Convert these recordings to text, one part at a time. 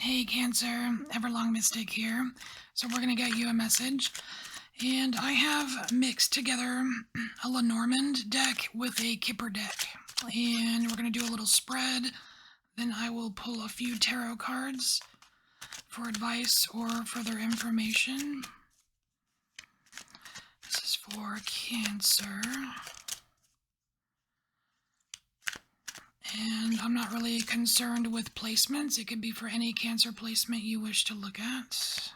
Hey Cancer, EverlongMystic here. So we're going to get you a message. And I have mixed together a Lenormand deck with a Kipper deck. And we're going to do a little spread. Then I will pull a few tarot cards for advice or further information. This is for Cancer. And I'm not really concerned with placements. It could be for any Cancer placement you wish to look at.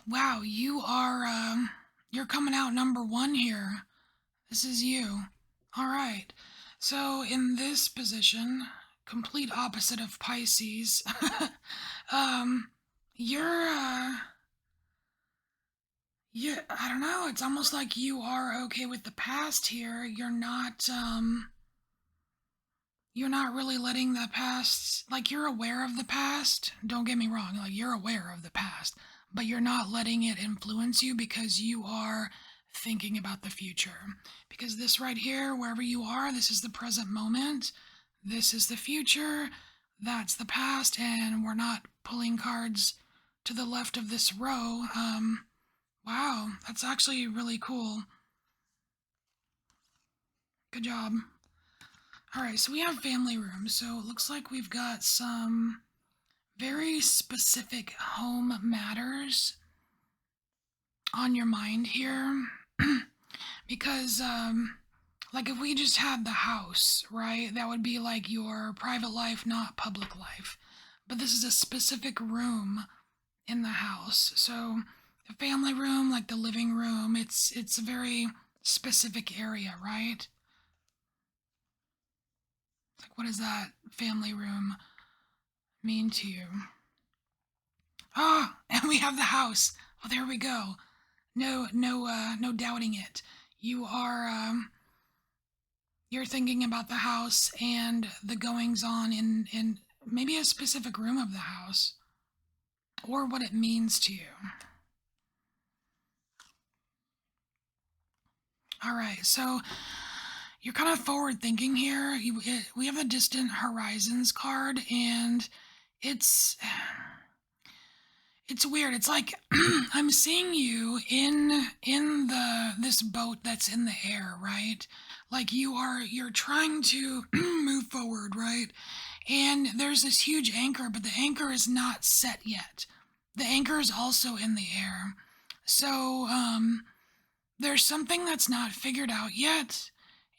Wow, you're coming out number one here. This is you. All right. So in this position, complete opposite of Pisces, um, you're, I don't know, it's almost like you are okay with the past here. You're not really letting the past, like you're aware of the past. Don't get me wrong, like you're aware of the past, but you're not letting it influence you because you are thinking about the future. Because this right here, wherever you are, this is the present moment. This is the future. That's the past, and we're not pulling cards to the left of this row. Wow, that's actually really cool. Good job. All right, so we have family room. So it looks like we've got some very specific home matters on your mind here. Because, like if we just had the house, right, that would be like your private life, not public life. But this is a specific room in the house. So the family room, like the living room, it's a very specific area, right? Like, what does that family room mean to you? Oh, and we have the house. Oh, there we go. No doubting it. You're thinking about the house and the goings on in maybe a specific room of the house, or what it means to you. All right, so you're kind of forward thinking here. We have a distant horizons card, and it's it's weird. It's like I'm seeing you in this boat that's in the air, right? Like you're trying to move forward, right? And there's this huge anchor, but the anchor is not set yet. The anchor is also in the air. So there's something that's not figured out yet,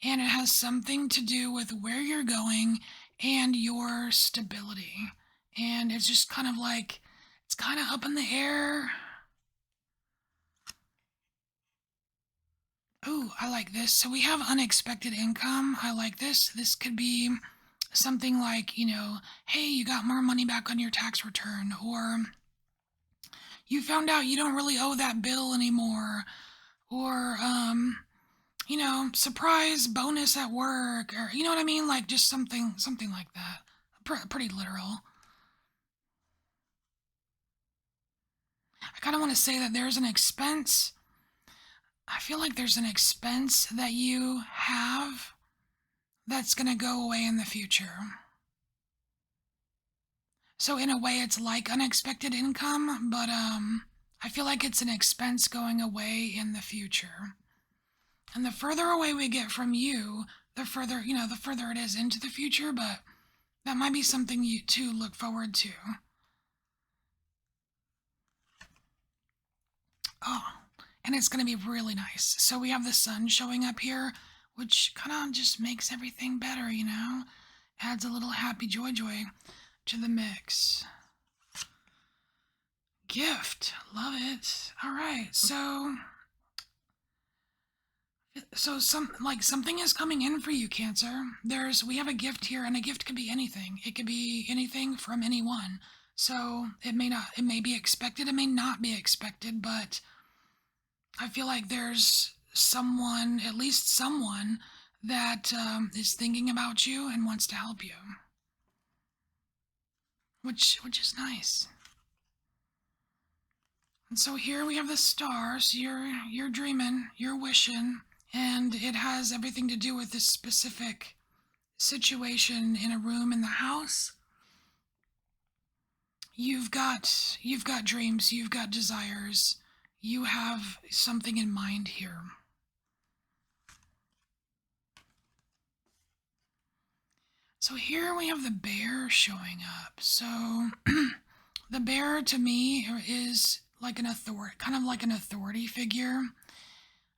and it has something to do with where you're going and your stability. And it's just kind of like it's kind of up in the air. Oh, I like this. So we have unexpected income. I like this. This could be something like, hey, you got more money back on your tax return, or you found out you don't really owe that bill anymore, or, surprise bonus at work, or, you know what I mean? Like just something like that. Pretty literal. I kind of want to say that there's an expense. I feel like there's an expense that you have that's going to go away in the future. So in a way it's like unexpected income, but I feel like it's an expense going away in the future. And the further away we get from you, the further it is into the future, but that might be something you to look forward to. Oh, and it's going to be really nice. So we have the sun showing up here, which kind of just makes everything better, adds a little happy joy to the mix. Gift, love it. All right, so something is coming in for you, Cancer. We have a gift here, and a gift could be anything. It could be anything from anyone. So it may be expected, it may not be expected, but I feel like there's someone, at least someone, that is thinking about you and wants to help you, which is nice. And so here we have the stars. You're dreaming, you're wishing, and it has everything to do with this specific situation in a room in the house. You've got dreams, you've got desires. You have something in mind here. So here we have the bear showing up. So the bear to me is like an authority, kind of like an authority figure.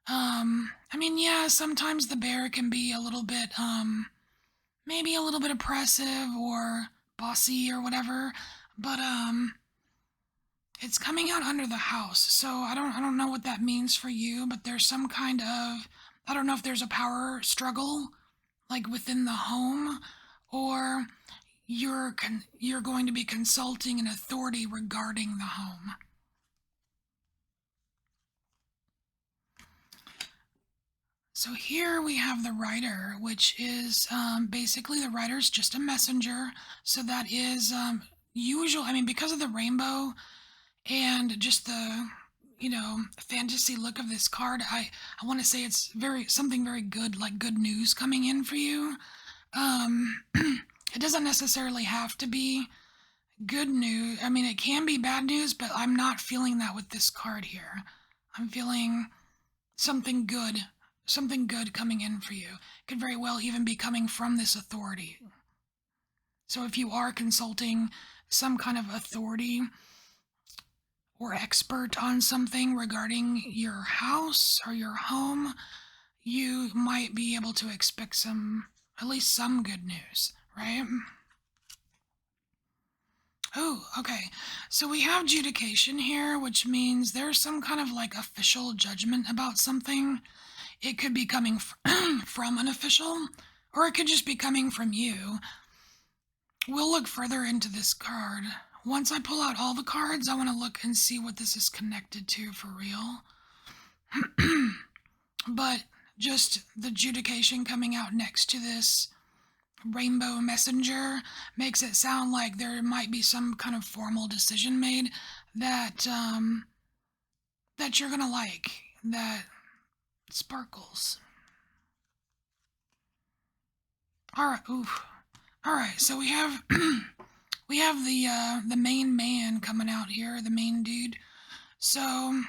I mean, yeah, sometimes the bear can be a little bit, maybe a little bit oppressive or bossy or whatever, but it's coming out under the house. So I don't know what that means for you, but there's some kind of, I don't know if there's a power struggle like within the home, or you're going to be consulting an authority regarding the home. So here we have the writer, which is basically the writer's just a messenger. So that is usual. I mean, because of the rainbow and just the fantasy look of this card, I want to say it's something very good, like good news coming in for you. It doesn't necessarily have to be good news. I mean, it can be bad news, but I'm not feeling that with this card here. I'm feeling something good, something good coming in for you. Could very well even be coming from this authority. So if you are consulting some kind of authority or expert on something regarding your house or your home, you might be able to expect at least some good news, right? Oh, okay. So we have judication here, which means there's some kind of like official judgment about something. It could be coming from an official, or it could just be coming from you. We'll look further into this card. Once I pull out all the cards, I want to look and see what this is connected to for real. But just the judication coming out next to this rainbow messenger makes it sound like there might be some kind of formal decision made that that you're gonna like, that sparkles. All right, oof. All right, so we have we have the main man coming out here, the main dude. So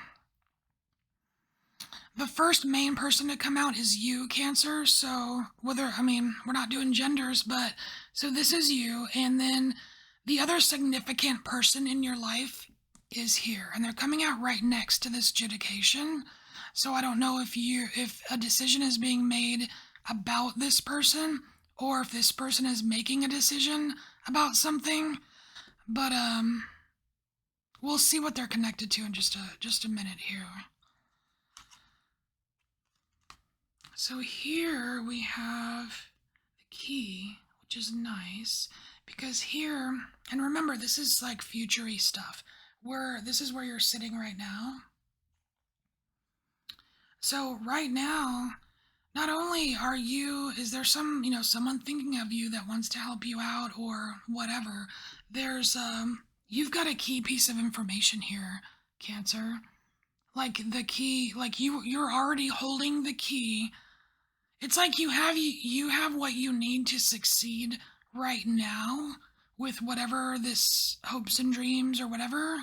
the first main person to come out is you, Cancer. So I mean, we're not doing genders, but so this is you, and then the other significant person in your life is here, and they're coming out right next to this judication. So I don't know if a decision is being made about this person, or if this person is making a decision about something, but we'll see what they're connected to in just a minute here. So here we have the key, which is nice, because here, and remember, this is like future-y stuff, this is where you're sitting right now. So right now, not only is there someone thinking of you that wants to help you out or whatever, you've got a key piece of information here, Cancer. Like the key, like you're already holding the key. It's like you have what you need to succeed right now with whatever this hopes and dreams or whatever.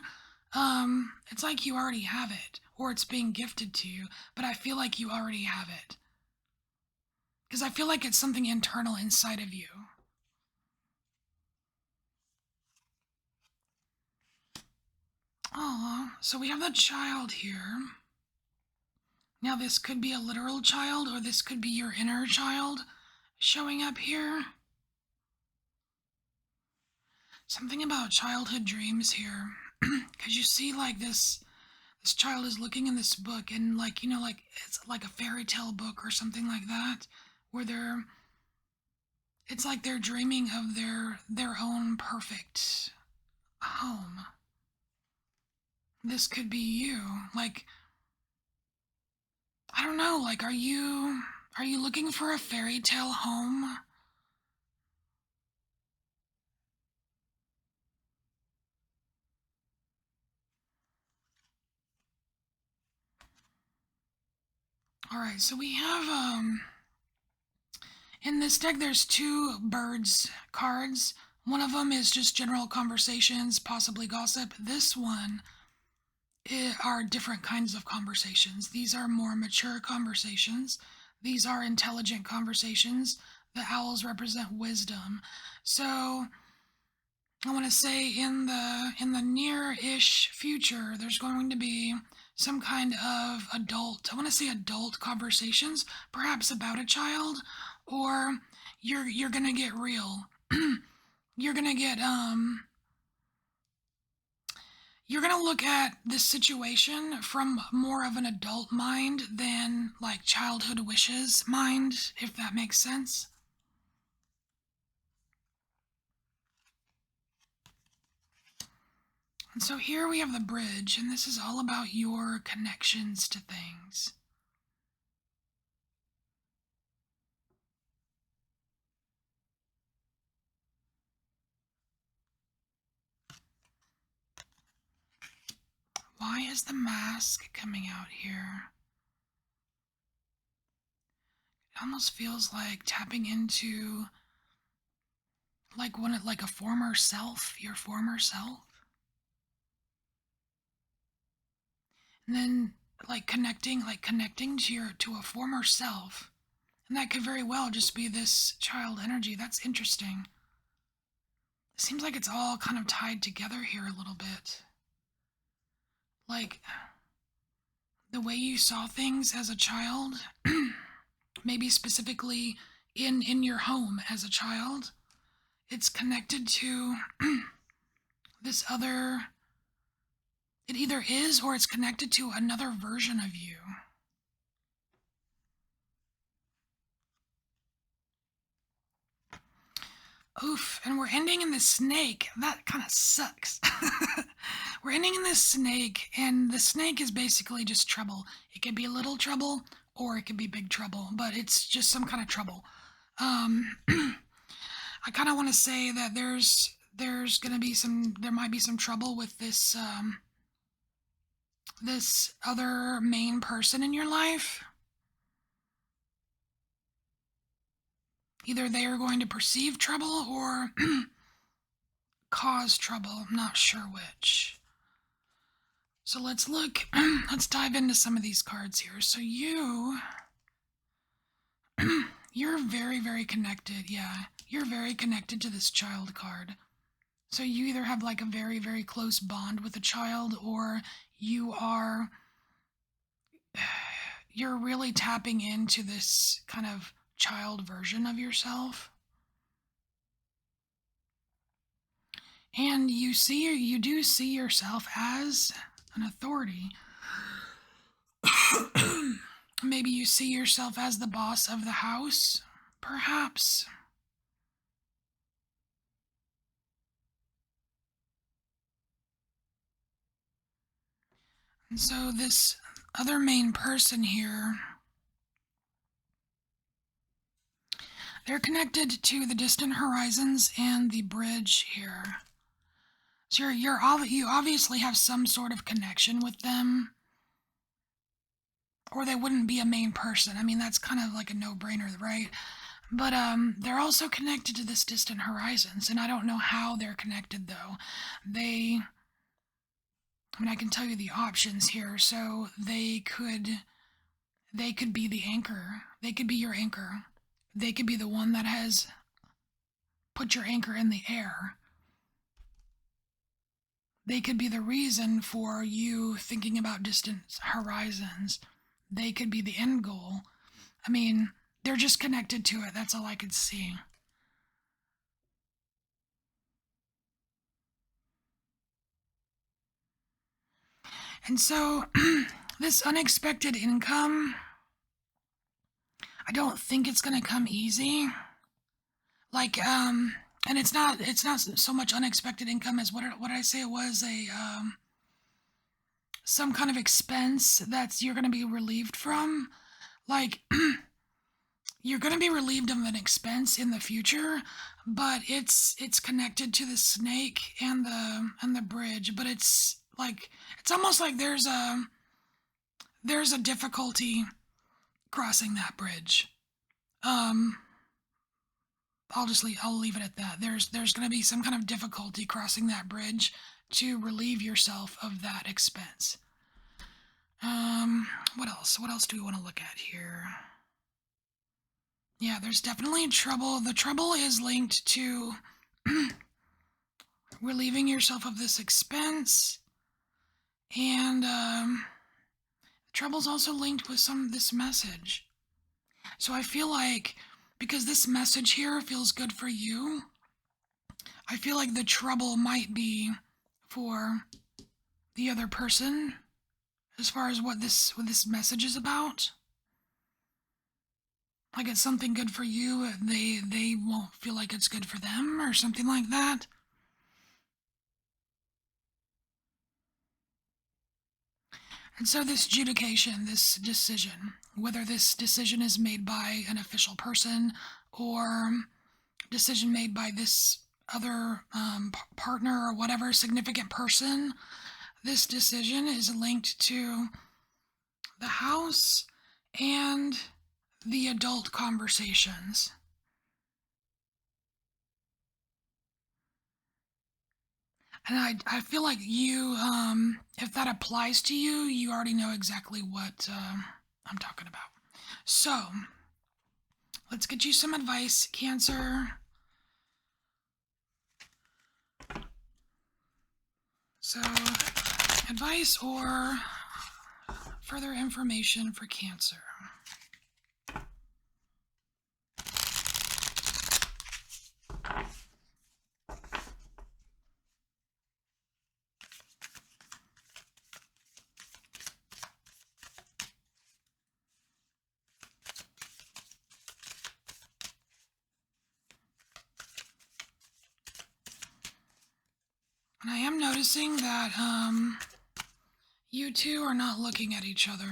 It's like you already have it, or it's being gifted to you, but I feel like you already have it. Because I feel like it's something internal inside of you. Aw, so we have the child here. Now this could be a literal child, or this could be your inner child showing up here. Something about childhood dreams here. Because you see like this child is looking in this book, and like it's like a fairy tale book or something like that, where it's like they're dreaming of their own perfect home. This could be you. Like I don't know, like, are you looking for a fairy tale home? All right, so we have in this deck there's two birds cards. One of them is just general conversations, possibly gossip. This one are different kinds of conversations. These are more mature conversations. These are intelligent conversations. The owls represent wisdom. So I want to say in the near-ish future, there's going to be some kind of adult, I want to say adult conversations, perhaps about a child, or you're gonna get real. you're gonna get you're gonna look at this situation from more of an adult mind than like childhood wishes mind, if that makes sense. And so here we have the bridge, and this is all about your connections to things. Why is the mask coming out here? It almost feels like tapping into like a former self, your former self. And then like connecting to a former self. And that could very well just be this child energy. That's interesting. It seems like it's all kind of tied together here a little bit. Like the way you saw things as a child, maybe specifically in your home as a child, it's connected to this other, it either is or it's connected to another version of you. Oof, and we're ending in the snake. That kind of sucks. We're ending in this snake, and the snake is basically just trouble. It could be little trouble, or it could be big trouble, but it's just some kind of trouble. I kind of want to say that there's gonna be there might be some trouble with this other main person in your life. Either they are going to perceive trouble or cause trouble. I'm not sure which. So let's look, let's dive into some of these cards here. So you're very, very connected. Yeah, you're very connected to this child card. So you either have like a very, very close bond with a child, or you're really tapping into this kind of child version of yourself. And you do see yourself as an authority. Maybe you see yourself as the boss of the house, perhaps. And so this other main person here, they're connected to the distant horizons and the bridge here. So you obviously have some sort of connection with them, or they wouldn't be a main person. I mean, that's kind of like a no-brainer, right? But they're also connected to this distant horizons, and I don't know how they're connected though. I can tell you the options here. So they could be the anchor. They could be your anchor. They could be the one that has put your anchor in the air. They could be the reason for you thinking about distant horizons. They could be the end goal. I mean, they're just connected to it. That's all I could see. And so, this unexpected income, I don't think it's going to come easy. Like, and it's not so much unexpected income as what did I say it was, a some kind of expense that's you're going to be relieved from. Like you're going to be relieved of an expense in the future, but it's connected to the snake and the bridge, but it's almost like there's a difficulty crossing that bridge. Um I'll leave it at that. There's going to be some kind of difficulty crossing that bridge to relieve yourself of that expense. What else? What else do we want to look at here? Yeah, there's definitely trouble. The trouble is linked to relieving yourself of this expense, and trouble's also linked with this message. So I feel like because this message here feels good for you, I feel like the trouble might be for the other person as far as what this message is about. Like it's something good for you, they won't feel like it's good for them or something like that. And so this adjudication, this decision, whether this decision is made by an official person or decision made by this other partner or whatever significant person, this decision is linked to the house and the adult conversations. And I feel like you, if that applies to you, you already know exactly what I'm talking about. So, let's get you some advice, Cancer. So, advice or further information for Cancer. And I am noticing that you two are not looking at each other,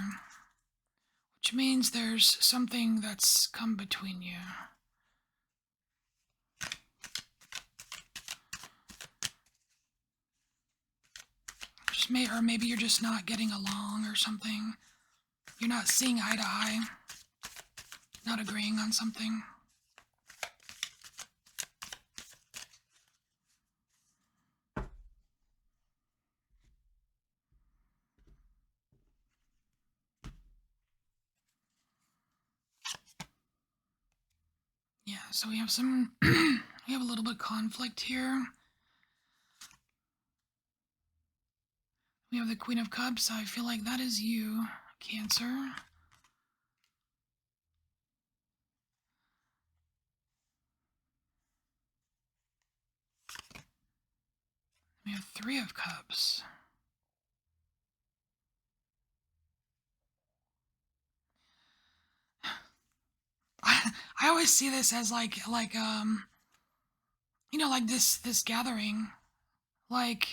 which means there's something that's come between you. Or maybe you're just not getting along or something. You're not seeing eye to eye, not agreeing on something. Yeah, so we have we have a little bit of conflict here. We have the Queen of Cups. I feel like that is you, Cancer. We have Three of Cups. I always see this as like you know, like this gathering, like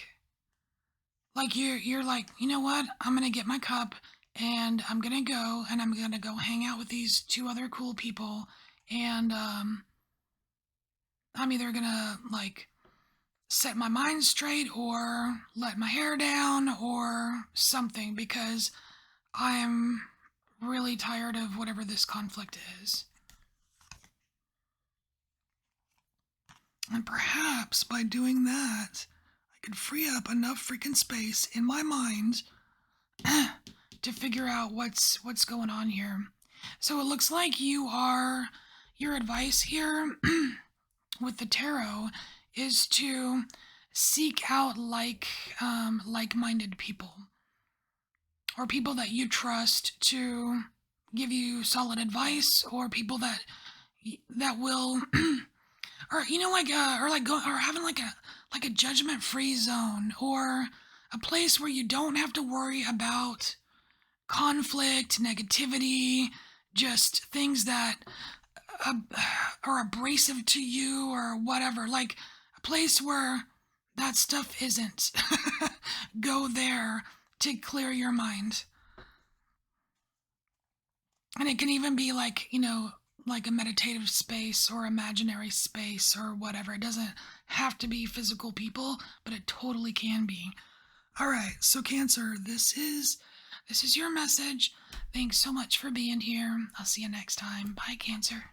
you're like, you know what, I'm gonna get my cup and I'm gonna go hang out with these two other cool people, and I'm either gonna like set my mind straight or let my hair down or something, because I'm really tired of whatever this conflict is. And perhaps by doing that, I could free up enough freaking space in my mind to figure out what's going on here. So it looks like your advice here with the tarot is to seek out like-minded people, or people that you trust to give you solid advice, or people that will or you know, like or having like a judgment-free zone, or a place where you don't have to worry about conflict, negativity, just things that are abrasive to you or whatever. Like a place where that stuff isn't. Go there to clear your mind. And it can even be like, like a meditative space or imaginary space or whatever. It doesn't have to be physical people, but it totally can be. All right, so Cancer, this is your message. Thanks so much for being here. I'll see you next time. Bye, Cancer.